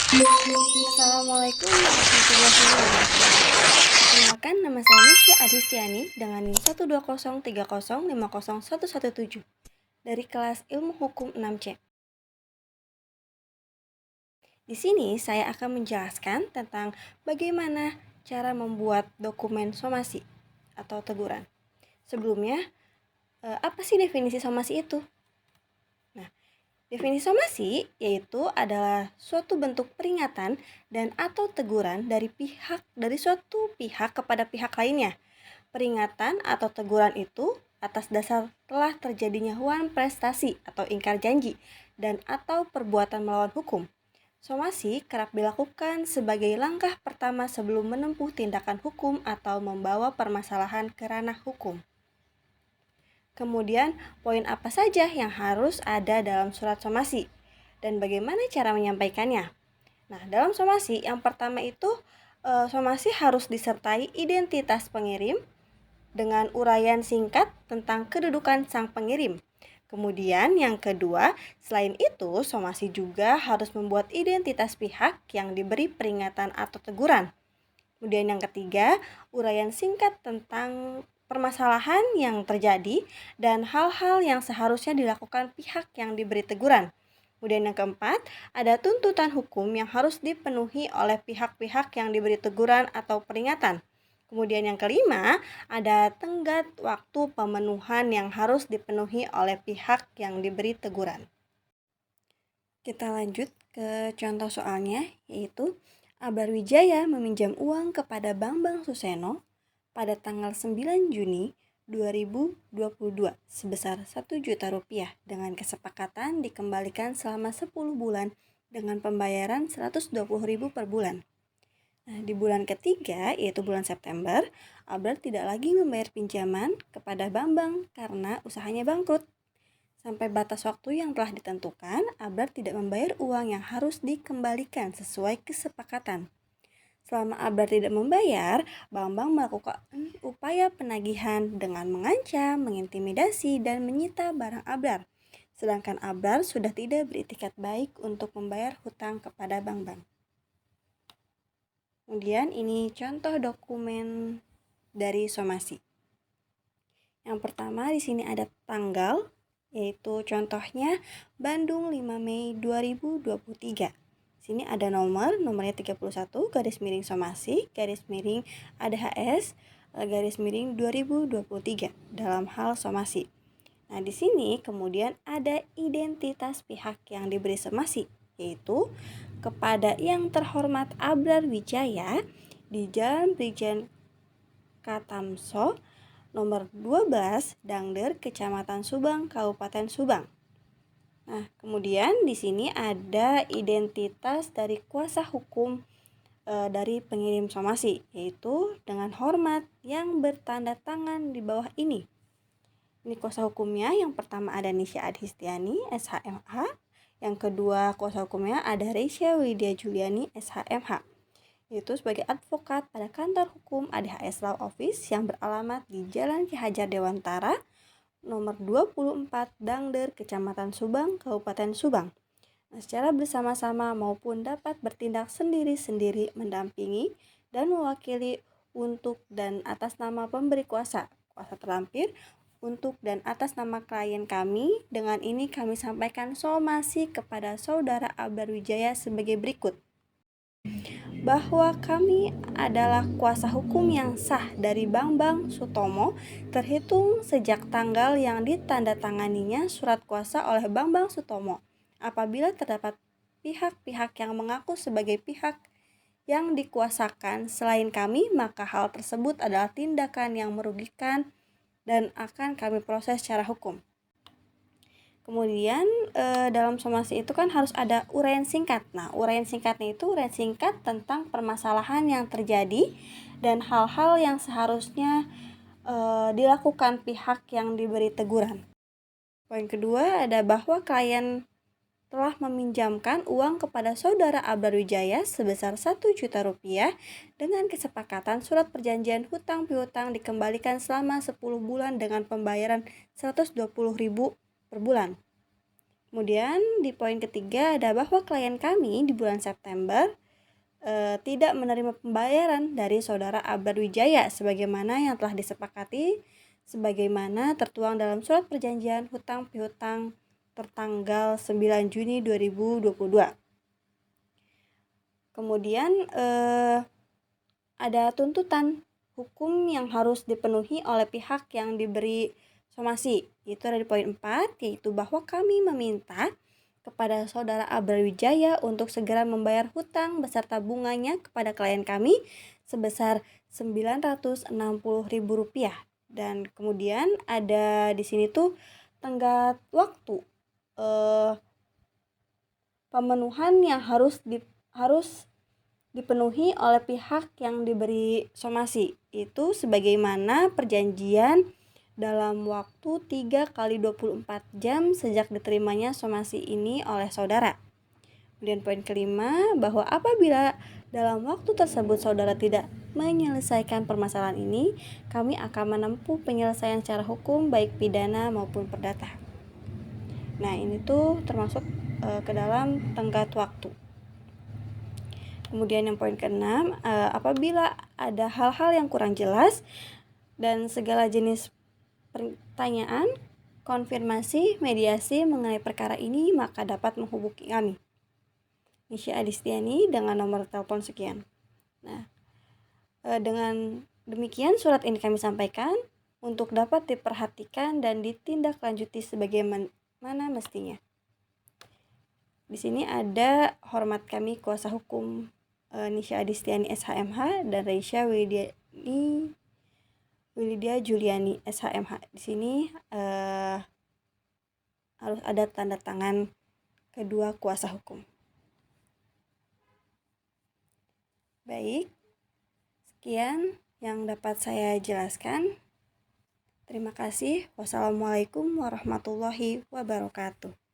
Assalamualaikum warahmatullahi wabarakatuh. Perkenalkan, nama saya Nisha Adistiani dengan NIM 12030500117 dari kelas Ilmu Hukum 6C. Di sini saya akan menjelaskan tentang bagaimana cara membuat dokumen somasi atau teguran. Sebelumnya, apa sih definisi somasi itu? Nah, definisi somasi yaitu adalah suatu bentuk peringatan dan atau teguran dari suatu pihak kepada pihak lainnya. Peringatan atau teguran itu atas dasar telah terjadinya hubungan prestasi atau ingkar janji dan atau perbuatan melawan hukum. Somasi kerap dilakukan sebagai langkah pertama sebelum menempuh tindakan hukum atau membawa permasalahan ke ranah hukum. Kemudian, poin apa saja yang harus ada dalam surat somasi dan bagaimana cara menyampaikannya? Nah, dalam somasi yang pertama itu somasi harus disertai identitas pengirim dengan uraian singkat tentang kedudukan sang pengirim. Kemudian yang kedua, selain itu somasi juga harus membuat identitas pihak yang diberi peringatan atau teguran. Kemudian yang ketiga, uraian singkat tentang permasalahan yang terjadi dan hal-hal yang seharusnya dilakukan pihak yang diberi teguran. Kemudian yang keempat, ada tuntutan hukum yang harus dipenuhi oleh pihak-pihak yang diberi teguran atau peringatan. Kemudian yang kelima, ada tenggat waktu pemenuhan yang harus dipenuhi oleh pihak yang diberi teguran. Kita lanjut ke contoh soalnya, yaitu Abrar Wijaya meminjam uang kepada Bambang Suseno pada tanggal 9 Juni 2022 sebesar 1 juta rupiah dengan kesepakatan dikembalikan selama 10 bulan dengan pembayaran 120.000 per bulan. Nah, di bulan ketiga, yaitu bulan September, Abrar tidak lagi membayar pinjaman kepada Bambang karena usahanya bangkrut. Sampai batas waktu yang telah ditentukan, Abrar tidak membayar uang yang harus dikembalikan sesuai kesepakatan. Selama Abrar tidak membayar, Bambang melakukan upaya penagihan dengan mengancam, mengintimidasi, dan menyita barang Abrar. Sedangkan Abrar sudah tidak beritikat baik untuk membayar hutang kepada Bambang. Kemudian ini contoh dokumen dari somasi. Yang pertama di sini ada tanggal, yaitu contohnya Bandung 5 Mei 2023. Sini ada nomornya 31 garis miring somasi garis miring ADHS garis miring 2023 dalam hal somasi. Nah, di sini kemudian ada identitas pihak yang diberi somasi, yaitu kepada yang terhormat Abrar Wijaya di Jalan Brigjen Katamso nomor 12 Dangder, Kecamatan Subang, Kabupaten Subang. Nah, kemudian di sini ada identitas dari kuasa hukum dari pengirim somasi, yaitu dengan hormat yang bertanda tangan di bawah ini. Ini kuasa hukumnya, yang pertama ada Nisha Adistiani, SHMH. Yang kedua kuasa hukumnya ada Reisha Widya Juliani, SHMH. Yaitu sebagai advokat pada kantor hukum ADHS Law Office yang beralamat di Jalan Ki Hajar Dewantara nomor 24 Dangder, Kecamatan Subang, Kabupaten Subang. Nah, secara bersama-sama maupun dapat bertindak sendiri-sendiri mendampingi dan mewakili untuk dan atas nama pemberi kuasa terlampir untuk dan atas nama klien kami. Dengan ini kami sampaikan somasi kepada Saudara Abrar Wijaya sebagai berikut. Bahwa kami adalah kuasa hukum yang sah dari Bambang Sutomo terhitung sejak tanggal yang ditandatanganinya surat kuasa oleh Bambang Sutomo. Apabila terdapat pihak-pihak yang mengaku sebagai pihak yang dikuasakan selain kami, maka hal tersebut adalah tindakan yang merugikan dan akan kami proses secara hukum. Kemudian dalam somasi itu kan harus ada uraian singkat. Nah, uraian singkatnya itu uraian singkat tentang permasalahan yang terjadi dan hal-hal yang seharusnya dilakukan pihak yang diberi teguran. Poin kedua ada bahwa klien telah meminjamkan uang kepada Saudara Abrar Wijaya sebesar 1 juta rupiah dengan kesepakatan surat perjanjian hutang piutang dikembalikan selama 10 bulan dengan pembayaran 120.000 per bulan. Kemudian di poin ketiga ada bahwa klien kami di bulan September tidak menerima pembayaran dari saudara Akbar Wijaya sebagaimana yang telah disepakati sebagaimana tertuang dalam surat perjanjian hutang piutang tertanggal 9 Juni 2022. Kemudian ada tuntutan hukum yang harus dipenuhi oleh pihak yang diberi somasi. Itu ada di poin 4, yaitu bahwa kami meminta kepada saudara Akbar Wijaya untuk segera membayar hutang beserta bunganya kepada klien kami sebesar Rp960.000. Dan kemudian ada di sini tuh tenggat waktu pemenuhan yang harus dipenuhi oleh pihak yang diberi somasi. Itu sebagaimana perjanjian dalam waktu 3 kali 24 jam sejak diterimanya somasi ini oleh saudara. Kemudian poin kelima, bahwa apabila dalam waktu tersebut saudara tidak menyelesaikan permasalahan ini, kami akan menempuh penyelesaian secara hukum baik pidana maupun perdata. Nah, ini tuh termasuk ke dalam tenggat waktu. Kemudian yang poin keenam, apabila ada hal-hal yang kurang jelas dan segala jenis pertanyaan, konfirmasi, mediasi mengenai perkara ini, maka dapat menghubungi kami, Nisha Adistiani, dengan nomor telepon sekian. Nah, dengan demikian surat ini kami sampaikan untuk dapat diperhatikan dan ditindaklanjuti sebagaimana mestinya. Di sini ada hormat kami kuasa hukum Nisha Adistiani SHMH dan Reisha Wilidia Juliani SHMH. Di sini harus ada tanda tangan kedua kuasa hukum. Baik, sekian yang dapat saya jelaskan. Terima kasih. Wassalamualaikum warahmatullahi wabarakatuh.